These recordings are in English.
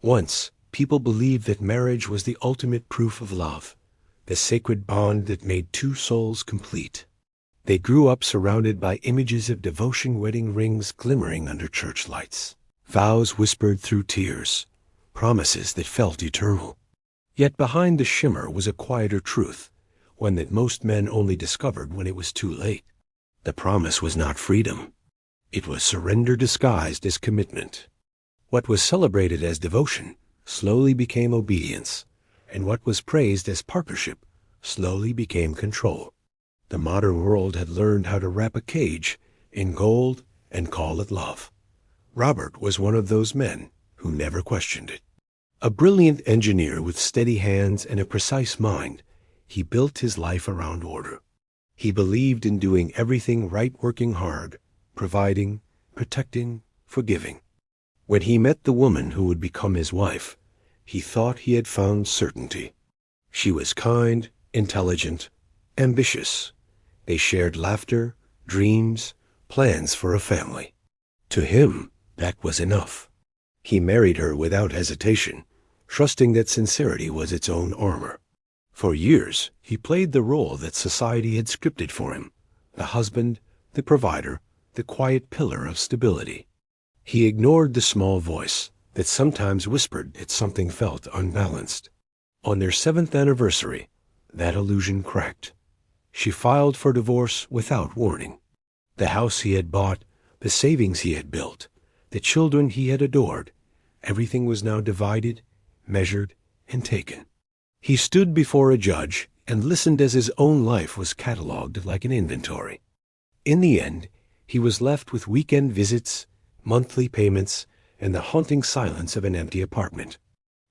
Once, people believed that marriage was the ultimate proof of love, the sacred bond that made two souls complete. They grew up surrounded by images of devotion, wedding rings glimmering under church lights, vows whispered through tears, promises that felt eternal. Yet behind the shimmer was a quieter truth, one that most men only discovered when it was too late. The promise was not freedom. It was surrender disguised as commitment. What was celebrated as devotion slowly became obedience, and what was praised as partnership slowly became control. The modern world had learned how to wrap a cage in gold and call it love. Robert was one of those men who never questioned it. A brilliant engineer with steady hands and a precise mind, he built his life around order. He believed in doing everything right, working hard, providing, protecting, forgiving. When he met the woman who would become his wife, he thought he had found certainty. She was kind, intelligent, ambitious. They shared laughter, dreams, plans for a family. To him, that was enough. He married her without hesitation, trusting that sincerity was its own armor. For years, he played the role that society had scripted for him, the husband, the provider, the quiet pillar of stability. He ignored the small voice that sometimes whispered that something felt unbalanced. On their 7th anniversary, that illusion cracked. She filed for divorce without warning. The house he had bought, the savings he had built, the children he had adored, everything was now divided, measured, and taken. He stood before a judge and listened as his own life was catalogued like an inventory. In the end, he was left with weekend visits, monthly payments, and the haunting silence of an empty apartment.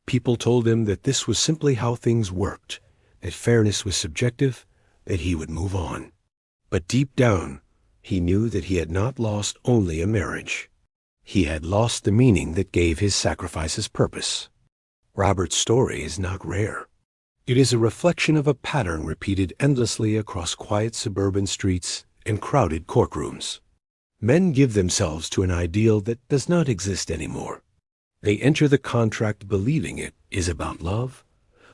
People told him that this was simply how things worked, that fairness was subjective, that he would move on. But deep down, he knew that he had not lost only a marriage. He had lost the meaning that gave his sacrifices purpose. Robert's story is not rare. It is a reflection of a pattern repeated endlessly across quiet suburban streets and crowded courtrooms. Men give themselves to an ideal that does not exist anymore. They enter the contract believing it is about love,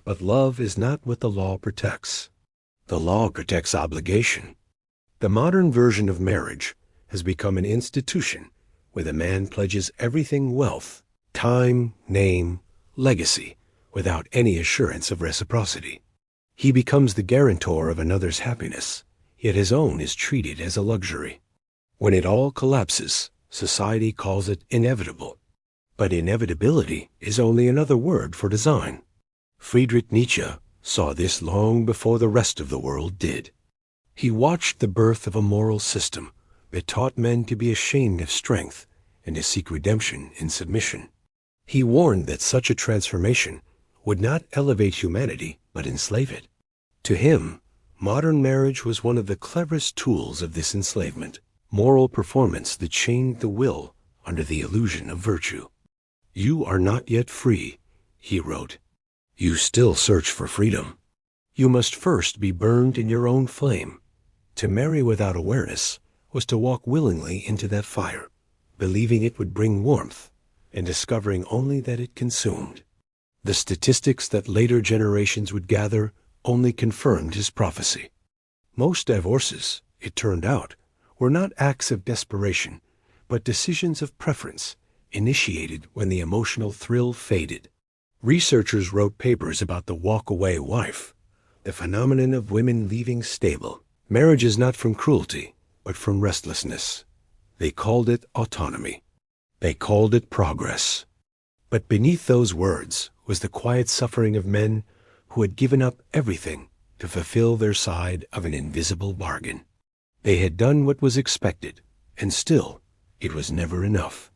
but love is not what the law protects. The law protects obligation. The modern version of marriage has become an institution where the man pledges everything: wealth, time, name, legacy, without any assurance of reciprocity. He becomes the guarantor of another's happiness, yet his own is treated as a luxury. When it all collapses, society calls it inevitable. But inevitability is only another word for design. Friedrich Nietzsche saw this long before the rest of the world did. He watched the birth of a moral system that taught men to be ashamed of strength and to seek redemption in submission. He warned that such a transformation would not elevate humanity but enslave it. To him, modern marriage was one of the cleverest tools of this enslavement, moral performance that chained the will under the illusion of virtue. "You are not yet free," he wrote. "You still search for freedom. You must first be burned in your own flame." To marry without awareness was to walk willingly into that fire, believing it would bring warmth, and discovering only that it consumed. The statistics that later generations would gather only confirmed his prophecy. Most divorces, it turned out, were not acts of desperation, but decisions of preference, initiated when the emotional thrill faded. Researchers wrote papers about the walk-away wife, the phenomenon of women leaving stable marriages not from cruelty, but from restlessness. They called it autonomy. They called it progress. But beneath those words was the quiet suffering of men who had given up everything to fulfill their side of an invisible bargain. They had done what was expected, and still, it was never enough.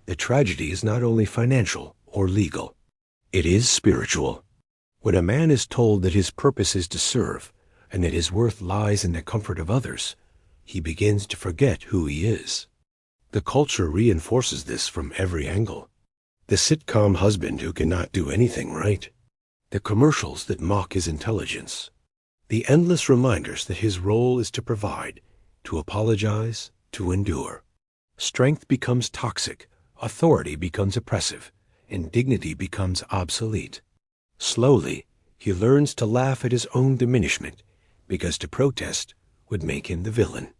The tragedy is not only financial or legal. It is spiritual. When a man is told that his purpose is to serve, and that his worth lies in the comfort of others, he begins to forget who he is. The culture reinforces this from every angle. The sitcom husband who cannot do anything right. The commercials that mock his intelligence. The endless reminders that his role is to provide, to apologize, to endure. Strength becomes toxic, authority becomes oppressive, and dignity becomes obsolete. Slowly, he learns to laugh at his own diminishment, because to protest would make him the villain.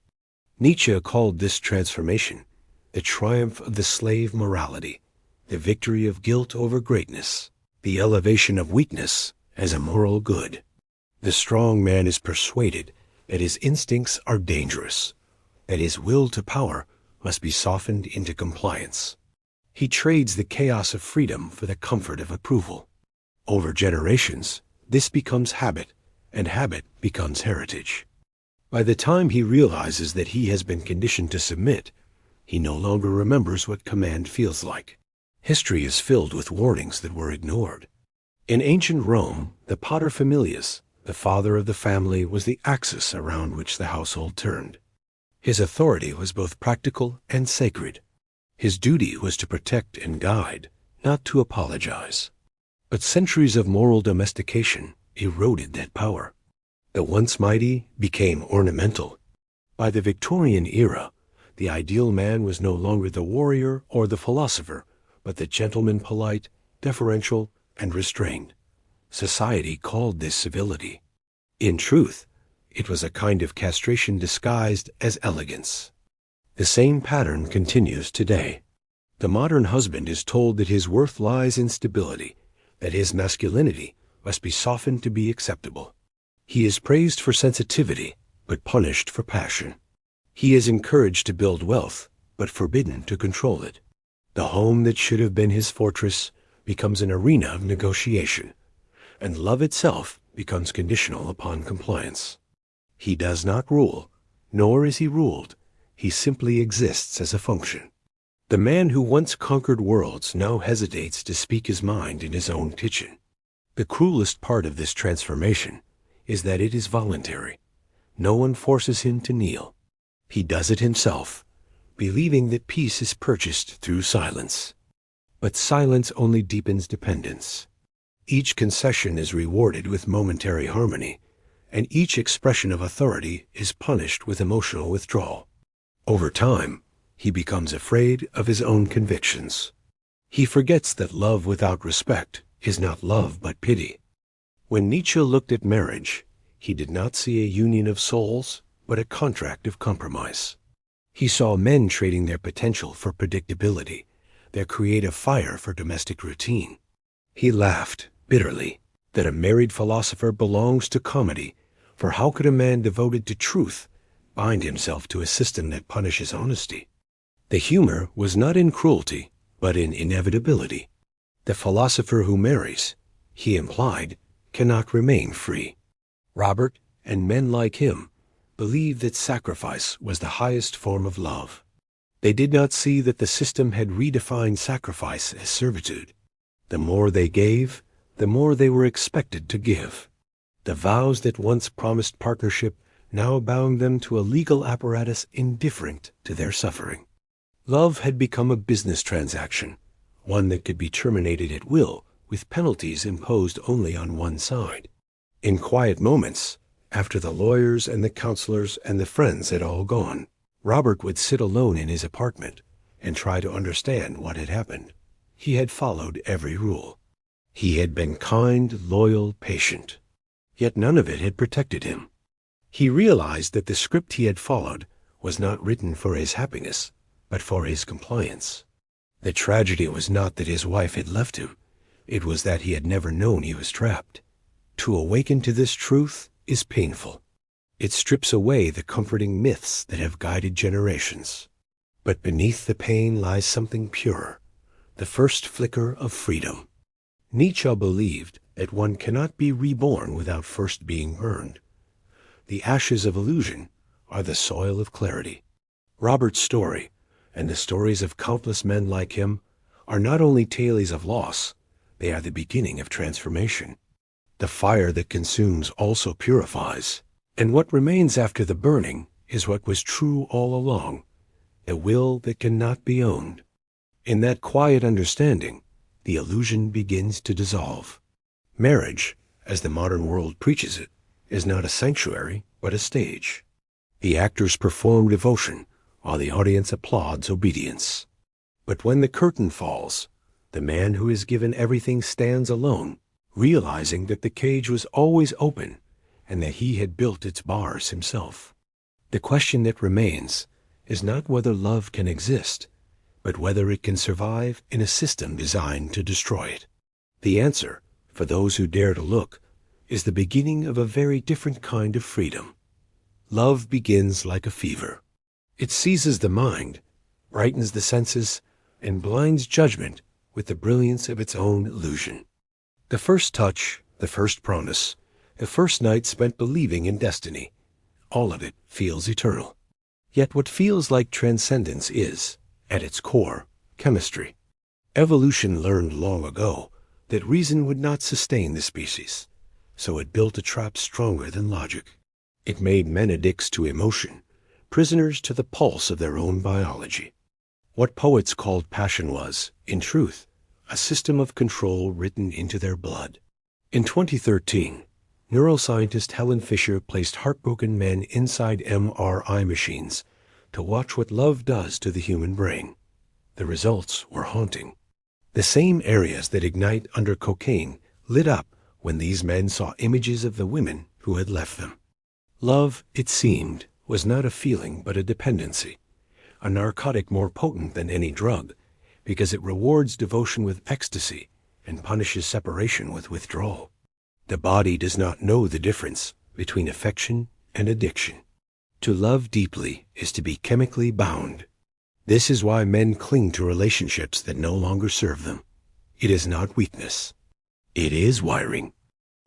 Nietzsche called this transformation the triumph of the slave morality, the victory of guilt over greatness, the elevation of weakness as a moral good. The strong man is persuaded that his instincts are dangerous, that his will to power must be softened into compliance. He trades the chaos of freedom for the comfort of approval. Over generations, this becomes habit, and habit becomes heritage. By the time he realizes that he has been conditioned to submit, he no longer remembers what command feels like. History is filled with warnings that were ignored. In ancient Rome, the paterfamilias, the father of the family, was the axis around which the household turned. His authority was both practical and sacred. His duty was to protect and guide, not to apologize. But centuries of moral domestication eroded that power. The once mighty became ornamental. By the Victorian era, the ideal man was no longer the warrior or the philosopher, but the gentleman, polite, deferential, and restrained. Society called this civility. In truth, it was a kind of castration disguised as elegance. The same pattern continues today. The modern husband is told that his worth lies in stability, that his masculinity must be softened to be acceptable. He is praised for sensitivity, but punished for passion. He is encouraged to build wealth, but forbidden to control it. The home that should have been his fortress becomes an arena of negotiation, and love itself becomes conditional upon compliance. He does not rule, nor is he ruled. He simply exists as a function. The man who once conquered worlds now hesitates to speak his mind in his own kitchen. The cruelest part of this transformation is that it is voluntary. No one forces him to kneel. He does it himself, believing that peace is purchased through silence. But silence only deepens dependence. Each concession is rewarded with momentary harmony, and each expression of authority is punished with emotional withdrawal. Over time, he becomes afraid of his own convictions. He forgets that love without respect is not love but pity. When Nietzsche looked at marriage, he did not see a union of souls, but a contract of compromise. He saw men trading their potential for predictability, their creative fire for domestic routine. He laughed bitterly that a married philosopher belongs to comedy, for how could a man devoted to truth bind himself to a system that punishes honesty? The humor was not in cruelty, but in inevitability. The philosopher who marries, he implied, cannot remain free. Robert, and men like him, believed that sacrifice was the highest form of love. They did not see that the system had redefined sacrifice as servitude. The more they gave, the more they were expected to give. The vows that once promised partnership now bound them to a legal apparatus indifferent to their suffering. Love had become a business transaction, one that could be terminated at will, with penalties imposed only on one side. In quiet moments, after the lawyers and the counselors and the friends had all gone, Robert would sit alone in his apartment and try to understand what had happened. He had followed every rule. He had been kind, loyal, patient. Yet none of it had protected him. He realized that the script he had followed was not written for his happiness, but for his compliance. The tragedy was not that his wife had left him. It was that he had never known he was trapped. To awaken to this truth is painful. It strips away the comforting myths that have guided generations. But beneath the pain lies something purer, the first flicker of freedom. Nietzsche believed that one cannot be reborn without first being burned. The ashes of illusion are the soil of clarity. Robert's story, and the stories of countless men like him, are not only tales of loss, they are the beginning of transformation. The fire that consumes also purifies, and what remains after the burning is what was true all along, a will that cannot be owned. In that quiet understanding, the illusion begins to dissolve. Marriage, as the modern world preaches it, is not a sanctuary, but a stage. The actors perform devotion, while the audience applauds obedience. But when the curtain falls, The man who is given everything stands alone, realizing that the cage was always open and that he had built its bars himself. The question that remains is not whether love can exist, but whether it can survive in a system designed to destroy it. The answer, for those who dare to look, is the beginning of a very different kind of freedom. Love begins like a fever. It seizes the mind, brightens the senses, and blinds judgment with the brilliance of its own illusion. The first touch, the first promise, the first night spent believing in destiny, all of it feels eternal. Yet what feels like transcendence is, at its core, chemistry. Evolution learned long ago that reason would not sustain the species, so it built a trap stronger than logic. It made men addicts to emotion, prisoners to the pulse of their own biology. What poets called passion was, in truth, a system of control written into their blood. In 2013, neuroscientist Helen Fisher placed heartbroken men inside MRI machines to watch what love does to the human brain. The results were haunting. The same areas that ignite under cocaine lit up when these men saw images of the women who had left them. Love, it seemed, was not a feeling but a dependency, a narcotic more potent than any drug, because it rewards devotion with ecstasy and punishes separation with withdrawal. The body does not know the difference between affection and addiction. To love deeply is to be chemically bound. This is why men cling to relationships that no longer serve them. It is not weakness. It is wiring.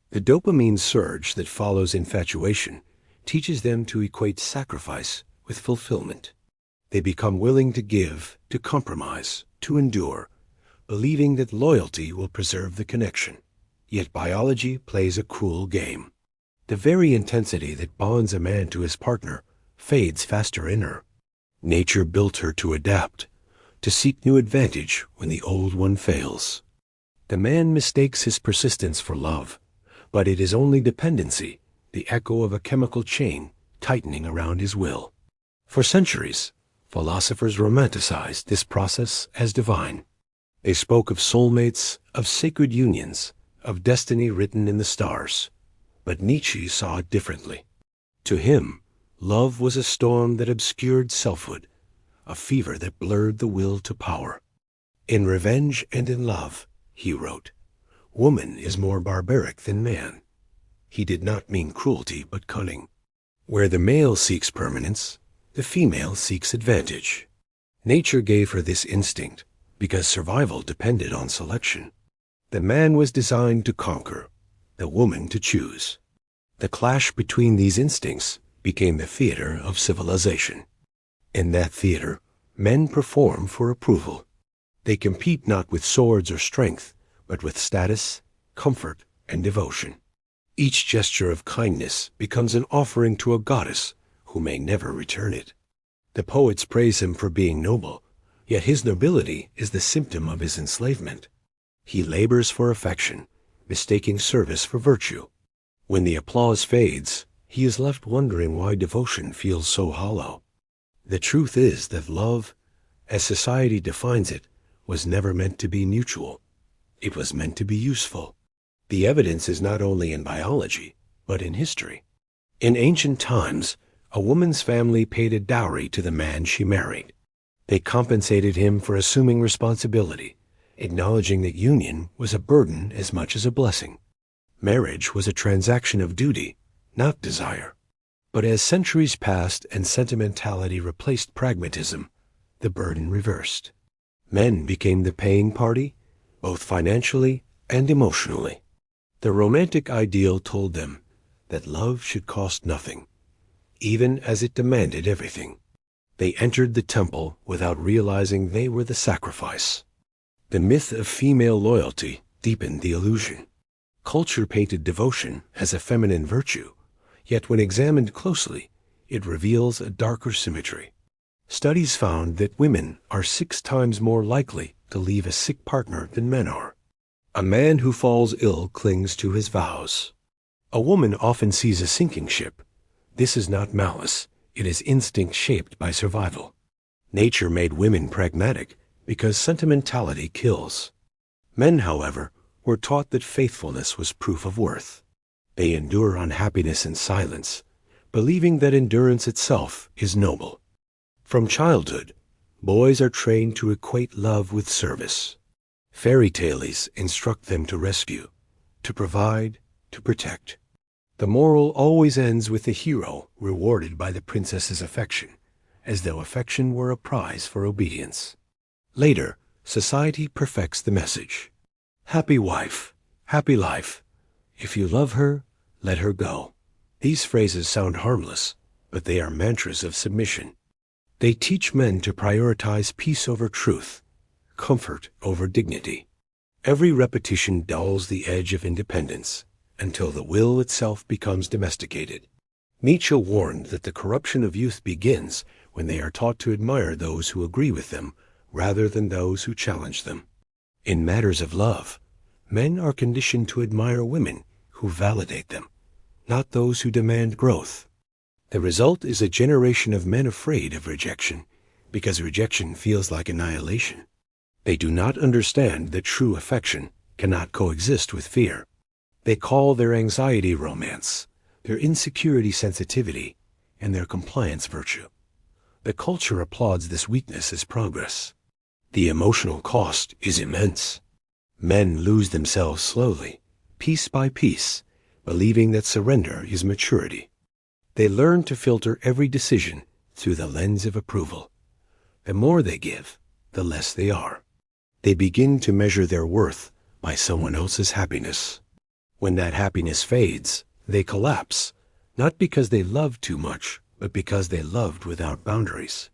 The dopamine surge that follows infatuation teaches them to equate sacrifice with fulfillment. They become willing to give, to compromise, to endure, believing that loyalty will preserve the connection. Yet biology plays a cruel game. The very intensity that bonds a man to his partner fades faster in her. Nature built her to adapt, to seek new advantage when the old one fails. The man mistakes his persistence for love, but it is only dependency, the echo of a chemical chain tightening around his will. For centuries, philosophers romanticized this process as divine. They spoke of soulmates, of sacred unions, of destiny written in the stars. But Nietzsche saw it differently. To him, love was a storm that obscured selfhood, a fever that blurred the will to power. In Revenge and in Love, he wrote, woman is more barbaric than man. He did not mean cruelty, but cunning. Where the male seeks permanence, the female seeks advantage. Nature gave her this instinct because survival depended on selection. The man was designed to conquer, the woman to choose. The clash between these instincts became the theater of civilization. In that theater, men perform for approval. They compete not with swords or strength, but with status, comfort, and devotion. Each gesture of kindness becomes an offering to a goddess who may never return it. The poets praise him for being noble, yet his nobility is the symptom of his enslavement. He labors for affection, mistaking service for virtue. When the applause fades, he is left wondering why devotion feels so hollow. The truth is that love, as society defines it, was never meant to be mutual. It was meant to be useful. The evidence is not only in biology, but in history. In ancient times, a woman's family paid a dowry to the man she married. They compensated him for assuming responsibility, acknowledging that union was a burden as much as a blessing. Marriage was a transaction of duty, not desire. But as centuries passed and sentimentality replaced pragmatism, the burden reversed. Men became the paying party, both financially and emotionally. The romantic ideal told them that love should cost nothing, even as it demanded everything. They entered the temple without realizing they were the sacrifice. The myth of female loyalty deepened the illusion. Culture painted devotion as a feminine virtue, yet when examined closely, it reveals a darker symmetry. Studies found that women are 6 times more likely to leave a sick partner than men are. A man who falls ill clings to his vows. A woman often sees a sinking ship. This is not malice, it is instinct shaped by survival. Nature made women pragmatic because sentimentality kills. Men, however, were taught that faithfulness was proof of worth. They endure unhappiness in silence, believing that endurance itself is noble. From childhood, boys are trained to equate love with service. Fairy tales instruct them to rescue, to provide, to protect. The moral always ends with the hero rewarded by the princess's affection, as though affection were a prize for obedience. Later, society perfects the message. Happy wife, happy life. If you love her, let her go. These phrases sound harmless, but they are mantras of submission. They teach men to prioritize peace over truth, comfort over dignity. Every repetition dulls the edge of independence until the will itself becomes domesticated. Nietzsche warned that the corruption of youth begins when they are taught to admire those who agree with them rather than those who challenge them. In matters of love, men are conditioned to admire women who validate them, not those who demand growth. The result is a generation of men afraid of rejection, because rejection feels like annihilation. They do not understand that true affection cannot coexist with fear. They call their anxiety romance, their insecurity sensitivity, and their compliance virtue. The culture applauds this weakness as progress. The emotional cost is immense. Men lose themselves slowly, piece by piece, believing that surrender is maturity. They learn to filter every decision through the lens of approval. The more they give, the less they are. They begin to measure their worth by someone else's happiness. When that happiness fades, they collapse, not because they loved too much, but because they loved without boundaries.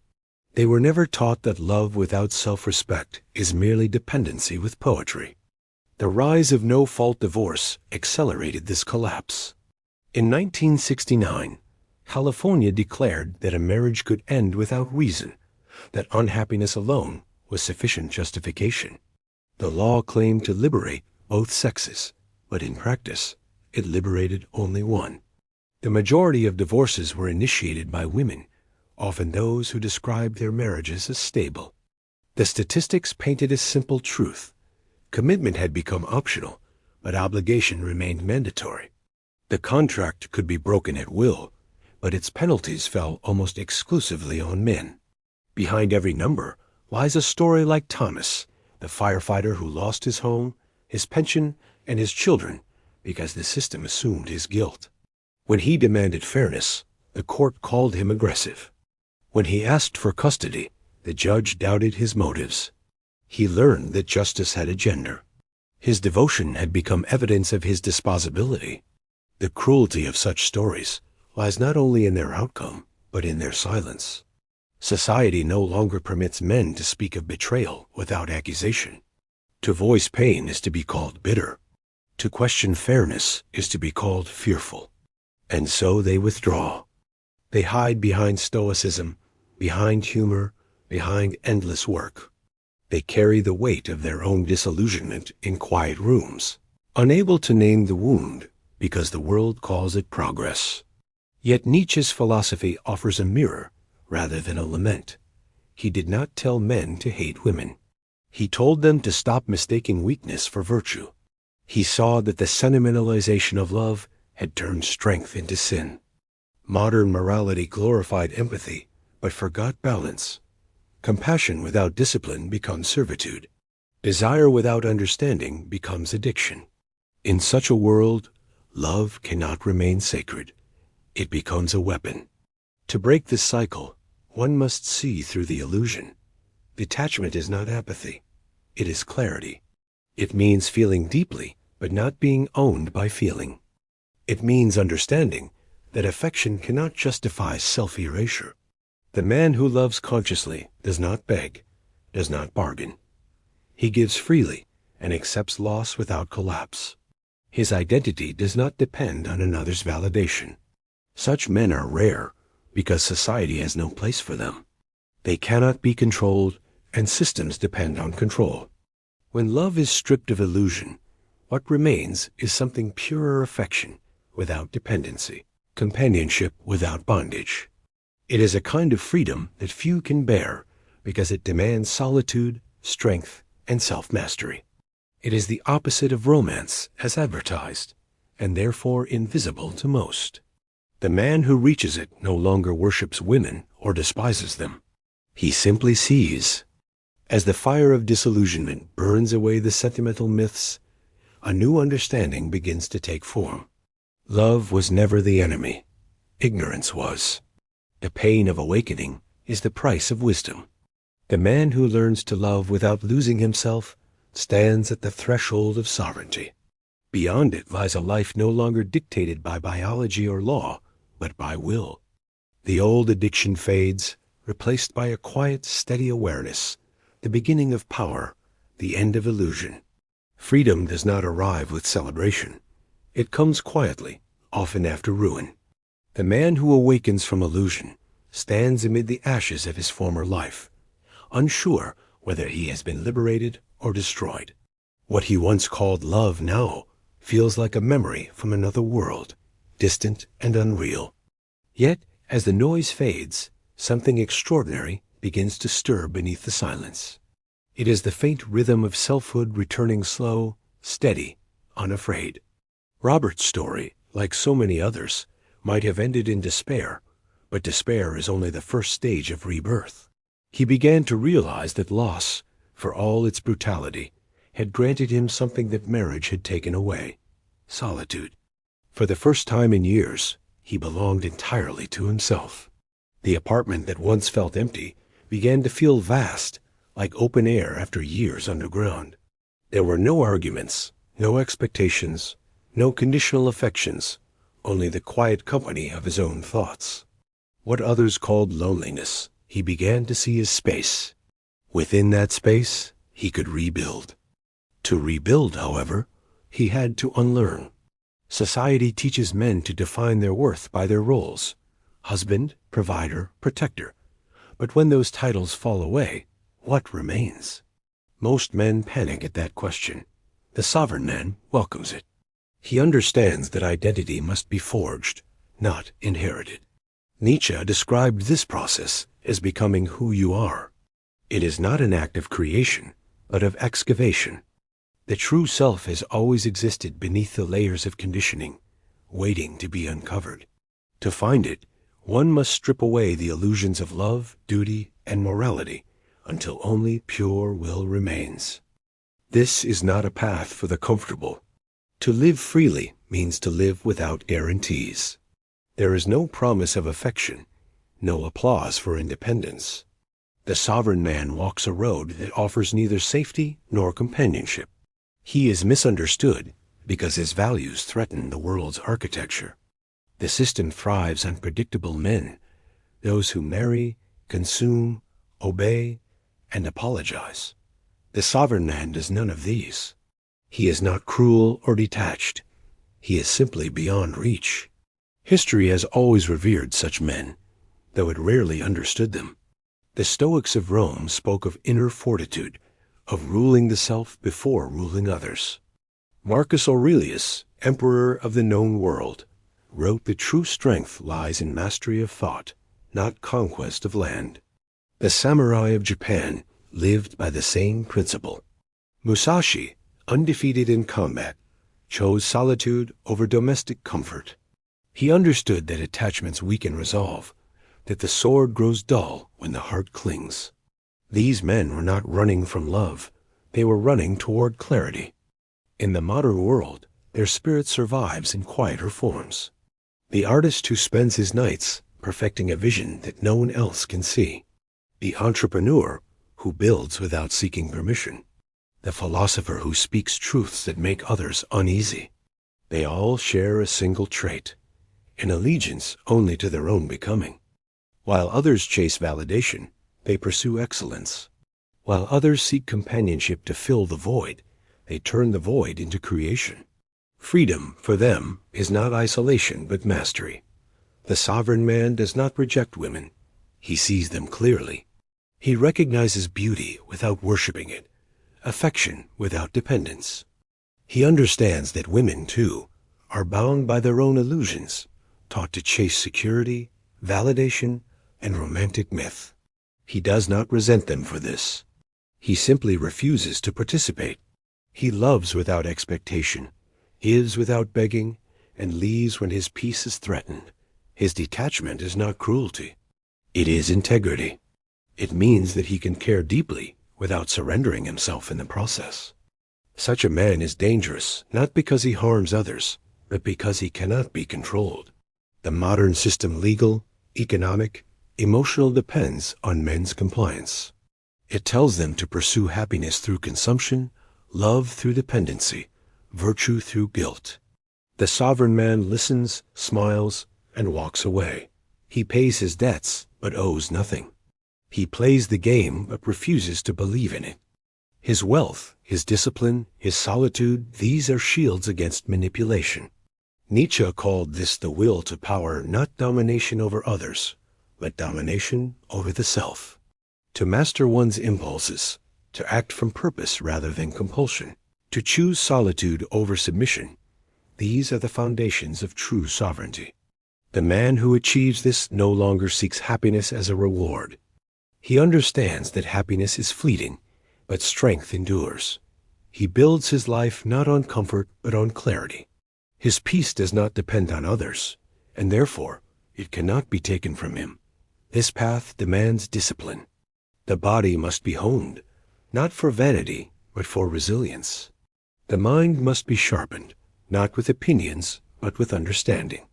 They were never taught that love without self-respect is merely dependency with poetry. The rise of no-fault divorce accelerated this collapse. In 1969, California declared that a marriage could end without reason, that unhappiness alone was sufficient justification. The law claimed to liberate both sexes, but in practice, it liberated only one. The majority of divorces were initiated by women, often those who described their marriages as stable. The statistics painted a simple truth. Commitment had become optional, but obligation remained mandatory. The contract could be broken at will, but its penalties fell almost exclusively on men. Behind every number lies a story like Thomas, the firefighter who lost his home, his pension, and his children because the system assumed his guilt. When he demanded fairness, the court called him aggressive. When he asked for custody, the judge doubted his motives. He learned that justice had a gender. His devotion had become evidence of his disposability. The cruelty of such stories lies not only in their outcome, but in their silence. Society no longer permits men to speak of betrayal without accusation. To voice pain is to be called bitter. To question fairness is to be called fearful. And so they withdraw. They hide behind stoicism, behind humor, behind endless work. They carry the weight of their own disillusionment in quiet rooms, unable to name the wound because the world calls it progress. Yet Nietzsche's philosophy offers a mirror rather than a lament. He did not tell men to hate women. He told them to stop mistaking weakness for virtue. He saw that the sentimentalization of love had turned strength into sin. Modern morality glorified empathy, but forgot balance. Compassion without discipline becomes servitude. Desire without understanding becomes addiction. In such a world, love cannot remain sacred. It becomes a weapon. To break this cycle, one must see through the illusion. Detachment is not apathy. It is clarity. It means feeling deeply, but not being owned by feeling. It means understanding that affection cannot justify self-erasure. The man who loves consciously does not beg, does not bargain. He gives freely and accepts loss without collapse. His identity does not depend on another's validation. Such men are rare because society has no place for them. They cannot be controlled, and systems depend on control. When love is stripped of illusion, what remains is something purer affection without dependency, companionship without bondage. It is a kind of freedom that few can bear because it demands solitude, strength, and self-mastery. It is the opposite of romance as advertised, and therefore invisible to most. The man who reaches it no longer worships women or despises them. He simply sees. As the fire of disillusionment burns away the sentimental myths, a new understanding begins to take form. Love was never the enemy. Ignorance was. The pain of awakening is the price of wisdom. The man who learns to love without losing himself stands at the threshold of sovereignty. Beyond it lies a life no longer dictated by biology or law, but by will. The old addiction fades, replaced by a quiet, steady awareness, the beginning of power, the end of illusion. Freedom does not arrive with celebration. It comes quietly, often after ruin. The man who awakens from illusion stands amid the ashes of his former life, unsure whether he has been liberated or destroyed. What he once called love now feels like a memory from another world, distant and unreal. Yet, as the noise fades, something extraordinary begins to stir beneath the silence. It is the faint rhythm of selfhood returning slow, steady, unafraid. Robert's story, like so many others, might have ended in despair, but despair is only the first stage of rebirth. He began to realize that loss, for all its brutality, had granted him something that marriage had taken away: solitude. For the first time in years, he belonged entirely to himself. The apartment that once felt empty began to feel vast, like open air after years underground. There were no arguments, no expectations, no conditional affections, only the quiet company of his own thoughts. What others called loneliness, he began to see as space. Within that space, he could rebuild. To rebuild, however, he had to unlearn. Society teaches men to define their worth by their roles: husband, provider, protector. But when those titles fall away, what remains? Most men panic at that question. The sovereign man welcomes it. He understands that identity must be forged, not inherited. Nietzsche described this process as becoming who you are. It is not an act of creation, but of excavation. The true self has always existed beneath the layers of conditioning, waiting to be uncovered. To find it, one must strip away the illusions of love, duty, and morality, until only pure will remains. This is not a path for the comfortable. To live freely means to live without guarantees. There is no promise of affection, no applause for independence. The sovereign man walks a road that offers neither safety nor companionship. He is misunderstood because his values threaten the world's architecture. The system thrives on predictable men, those who marry, consume, obey, and apologize. The sovereign man does none of these. He is not cruel or detached. He is simply beyond reach. History has always revered such men, though it rarely understood them. The Stoics of Rome spoke of inner fortitude, of ruling the self before ruling others. Marcus Aurelius, emperor of the known world, wrote that true strength lies in mastery of thought, not conquest of land. The samurai of Japan lived by the same principle. Musashi, undefeated in combat, chose solitude over domestic comfort. He understood that attachments weaken resolve, that the sword grows dull when the heart clings. These men were not running from love. They were running toward clarity. In the modern world, their spirit survives in quieter forms. The artist who spends his nights perfecting a vision that no one else can see. The entrepreneur who builds without seeking permission. The philosopher who speaks truths that make others uneasy. They all share a single trait: an allegiance only to their own becoming. While others chase validation, they pursue excellence. While others seek companionship to fill the void, they turn the void into creation. Freedom, for them, is not isolation but mastery. The sovereign man does not reject women. He sees them clearly. He recognizes beauty without worshiping it, affection without dependence. He understands that women, too, are bound by their own illusions, taught to chase security, validation, and romantic myth. He does not resent them for this. He simply refuses to participate. He loves without expectation, gives without begging, and leaves when his peace is threatened. His detachment is not cruelty. It is integrity. It means that he can care deeply without surrendering himself in the process. Such a man is dangerous, not because he harms others, but because he cannot be controlled. The modern system, legal, economic, emotional, depends on men's compliance. It tells them to pursue happiness through consumption, love through dependency, virtue through guilt. The sovereign man listens, smiles, and walks away. He pays his debts, but owes nothing. He plays the game, but refuses to believe in it. His wealth, his discipline, his solitude, these are shields against manipulation. Nietzsche called this the will to power, not domination over others, but domination over the self. To master one's impulses, to act from purpose rather than compulsion, to choose solitude over submission, these are the foundations of true sovereignty. The man who achieves this no longer seeks happiness as a reward. He understands that happiness is fleeting, but strength endures. He builds his life not on comfort, but on clarity. His peace does not depend on others, and therefore it cannot be taken from him. This path demands discipline. The body must be honed, not for vanity, but for resilience. The mind must be sharpened, not with opinions, but with understanding.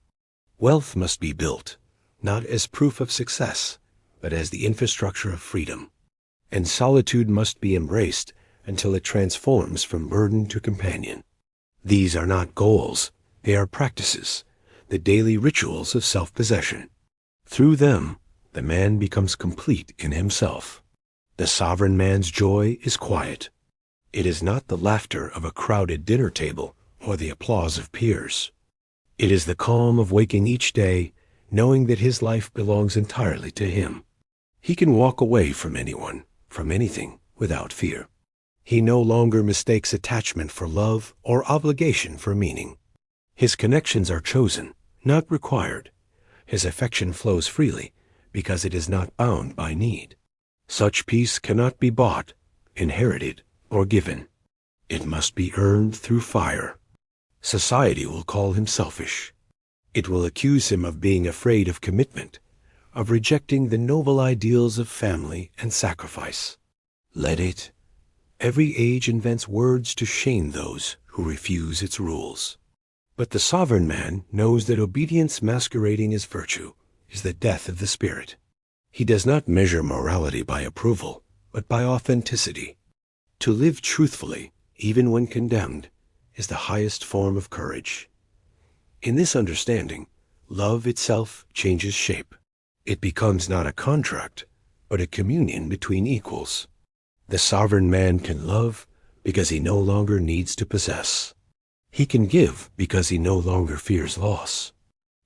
Wealth must be built, not as proof of success, but as the infrastructure of freedom. And solitude must be embraced until it transforms from burden to companion. These are not goals, they are practices, the daily rituals of self-possession. Through them, the man becomes complete in himself. The sovereign man's joy is quiet. It is not the laughter of a crowded dinner table or the applause of peers. It is the calm of waking each day, knowing that his life belongs entirely to him. He can walk away from anyone, from anything, without fear. He no longer mistakes attachment for love or obligation for meaning. His connections are chosen, not required. His affection flows freely because it is not bound by need. Such peace cannot be bought, inherited, or given. It must be earned through fire. Society will call him selfish. It will accuse him of being afraid of commitment, of rejecting the noble ideals of family and sacrifice. Let it. Every age invents words to shame those who refuse its rules. But the sovereign man knows that obedience masquerading as virtue is the death of the spirit. He does not measure morality by approval, but by authenticity. To live truthfully, even when condemned, is the highest form of courage. In this understanding, love itself changes shape. It becomes not a contract, but a communion between equals. The sovereign man can love because he no longer needs to possess. He can give because he no longer fears loss.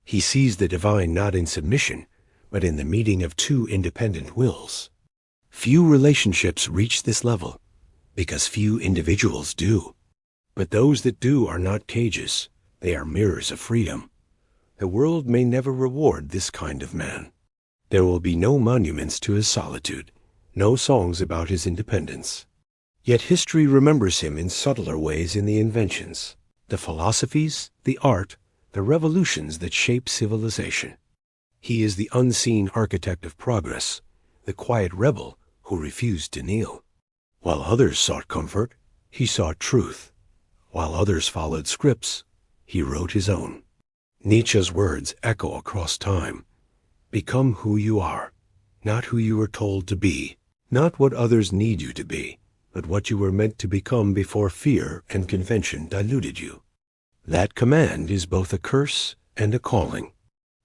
He sees the divine not in submission, but in the meeting of two independent wills. Few relationships reach this level because few individuals do. But those that do are not cages, they are mirrors of freedom. The world may never reward this kind of man. There will be no monuments to his solitude, no songs about his independence. Yet history remembers him in subtler ways in the inventions, the philosophies, the art, the revolutions that shape civilization. He is the unseen architect of progress, the quiet rebel who refused to kneel. While others sought comfort, he sought truth. While others followed scripts, he wrote his own. Nietzsche's words echo across time. Become who you are, not who you were told to be, not what others need you to be, but what you were meant to become before fear and convention diluted you. That command is both a curse and a calling.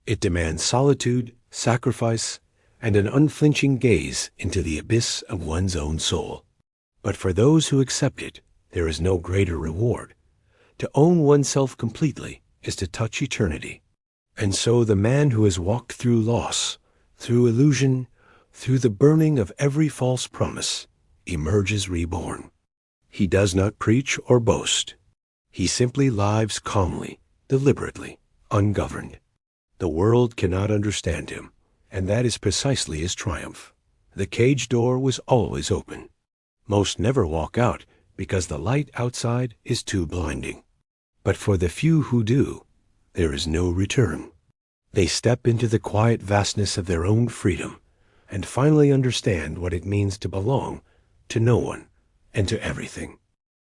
It demands solitude, sacrifice, and an unflinching gaze into the abyss of one's own soul. But for those who accept it, there is no greater reward. To own oneself completely is to touch eternity. And so the man who has walked through loss, through illusion, through the burning of every false promise, emerges reborn. He does not preach or boast. He simply lives calmly, deliberately, ungoverned. The world cannot understand him, and that is precisely his triumph. The cage door was always open. Most never walk out because the light outside is too blinding. But for the few who do, there is no return. They step into the quiet vastness of their own freedom and finally understand what it means to belong to no one and to everything.